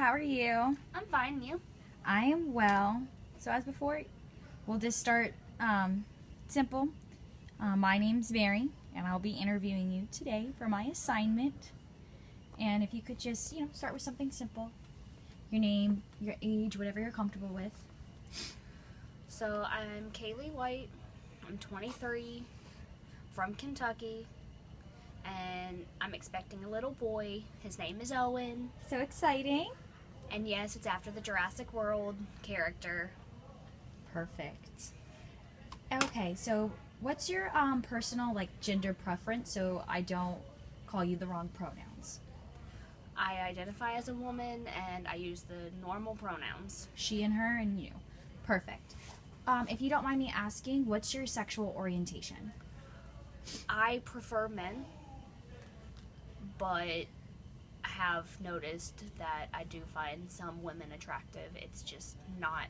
How are you? I'm fine, you? I am well. So, as before, we'll just start simple. My name's Mary, and I'll be interviewing you today for my assignment. And if you could just, start with something simple, your name, your age, whatever you're comfortable with. So, I'm Kaylee White. I'm 23, from Kentucky, and I'm expecting a little boy. His name is Owen. So exciting. And yes, it's after the Jurassic World character. Perfect. Okay, so what's your personal gender preference so I don't call you the wrong pronouns? I identify as a woman and I use the normal pronouns. She and her and you. Perfect. If you don't mind me asking, what's your sexual orientation? I prefer men, but have noticed that I do find some women attractive. It's just not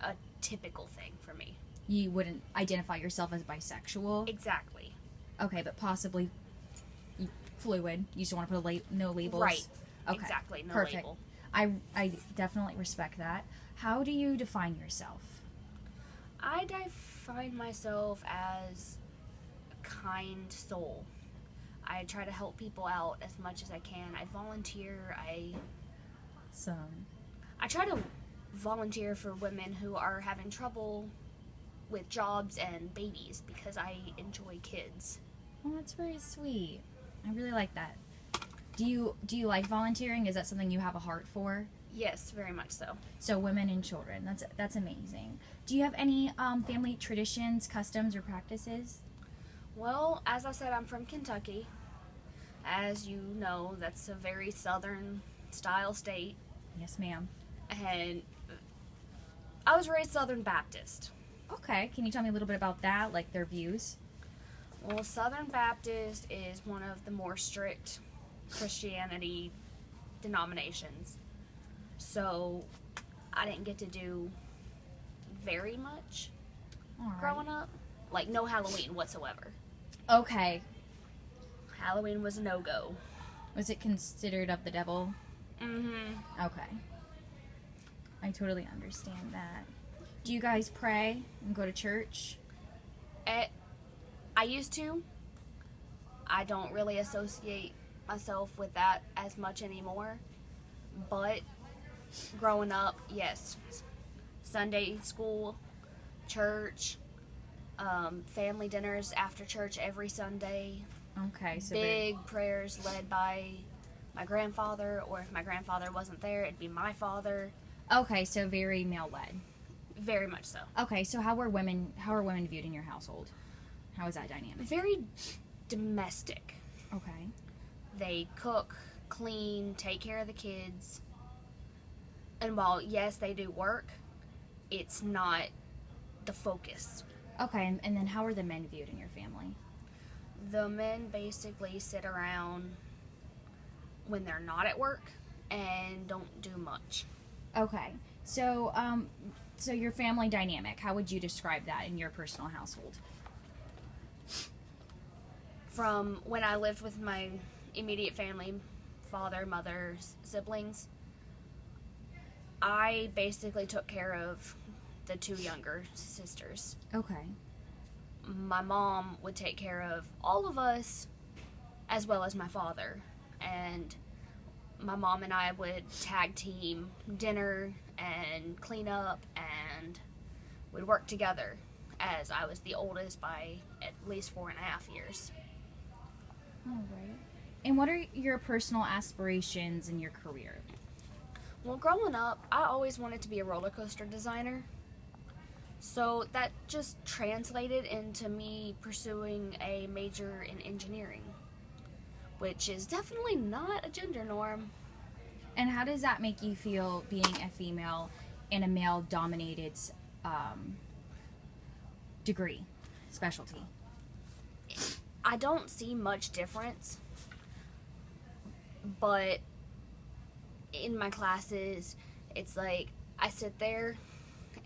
a typical thing for me. You wouldn't identify yourself as bisexual? Exactly. Okay, but possibly fluid. You just want to put no labels? Right. Okay. Exactly. No Perfect. label. I definitely respect that. How do you define yourself? I define myself as a kind soul. I try to help people out as much as I can. I volunteer. Awesome. I try to volunteer for women who are having trouble with jobs and babies because I enjoy kids. Oh, that's very sweet. I really like that. Do you like volunteering? Is that something you have a heart for? Yes, very much so. So women and children. That's amazing. Do you have any family traditions, customs, or practices? Well, as I said, I'm from Kentucky. As you know, that's a very southern style state. Yes, ma'am. And I was raised Southern Baptist. Okay. Can you tell me a little bit about that, like their views? Well, Southern Baptist is one of the more strict Christianity denominations. So I didn't get to do very much All right. growing up. Like, no Halloween whatsoever. Okay. Halloween was a no-go. Was it considered of the devil? Mm-hmm. Okay. I totally understand that. Do you guys pray and go to church? I used to. I don't really associate myself with that as much anymore. But growing up, yes. Sunday school, church, family dinners after church every Sunday. Okay, so Big prayers led by my grandfather, or if my grandfather wasn't there, it'd be my father. Okay, so very male-led. Very much so. Okay, so how are women viewed in your household? How is that dynamic? Very domestic. Okay. They cook, clean, take care of the kids. And while, yes, they do work, it's not the focus. Okay, and then how are the men viewed in your family? The men basically sit around when they're not at work and don't do much. Okay, so so your family dynamic, how would you describe that in your personal household? From when I lived with my immediate family, father, mother, siblings, I basically took care of the two younger sisters. Okay. My mom would take care of all of us as well as my father. And my mom and I would tag team dinner and clean up, and we'd work together, as I was the oldest by at least 4.5 years. All right. And what are your personal aspirations in your career? Well, growing up, I always wanted to be a roller coaster designer. So that just translated into me pursuing a major in engineering, which is definitely not a gender norm. And how does that make you feel being a female in a male-dominated degree, specialty? I don't see much difference, but in my classes, it's like I sit there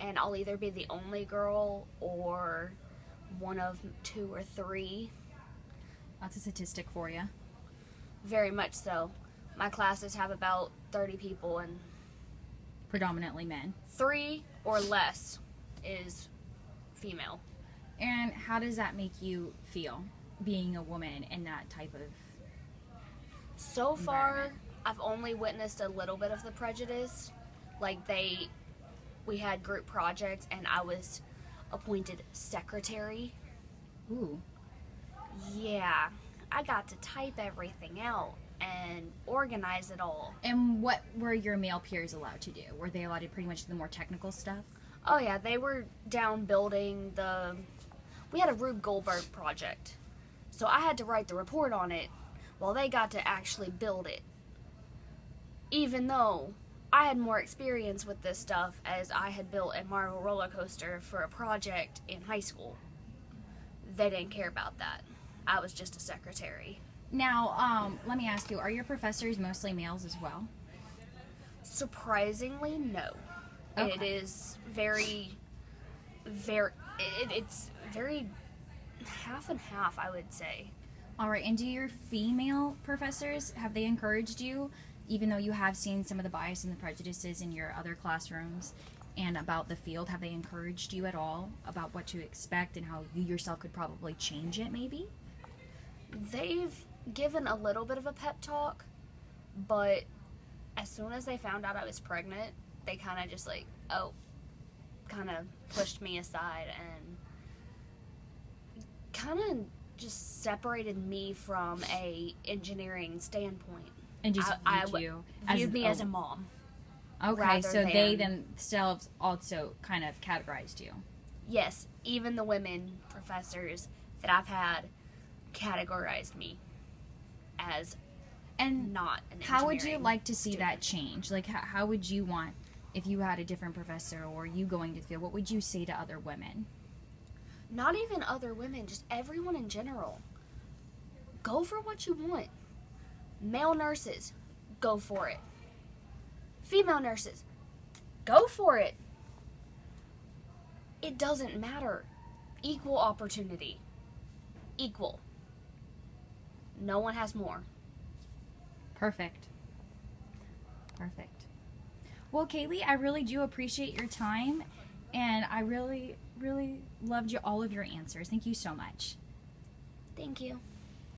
and I'll either be the only girl or one of 2 or 3. That's a statistic for you. Very much so. My classes have about 30 people, and predominantly men. 3 or less is female. And how does that make you feel, being a woman in that type of... So far, environment? I've only witnessed a little bit of the prejudice. Like we had group projects and I was appointed secretary. Ooh. Yeah, I got to type everything out and organize it all. And what were your male peers allowed to do? Were they allowed to pretty much do the more technical stuff? Oh yeah, they were down building we had a Rube Goldberg project. So I had to write the report on it while they got to actually build it. Even though I had more experience with this stuff as I had built a Marvel roller coaster for a project in high school. They didn't care about that. I was just a secretary. Now, let me ask you, are your professors mostly males as well? Surprisingly, no. Okay. It is it's very half and half, I would say. All right, and do your female professors, have they encouraged you, even though you have seen some of the bias and the prejudices in your other classrooms and about the field, have they encouraged you at all about what to expect and how you yourself could probably change it maybe? They've given a little bit of a pep talk, but as soon as they found out I was pregnant, they kind of just kind of pushed me aside and kind of just separated me from a engineering standpoint. And just viewed me as a mom. Okay, rather so they than- themselves also kind of categorized you. Yes, even the women professors that I've had categorized me as And not an how would you engineering like to see that student. change? Like, how would you want, if you had a different professor or you going to the field, what would you say to other women? Not even other women, just everyone in general. Go for what you want. Male nurses, go for it. Female nurses, go for it. It doesn't matter. Equal opportunity. Equal. No one has more. Perfect. Perfect. Well, Kaylee, I really do appreciate your time, and I really, really loved all of your answers. Thank you so much. Thank you.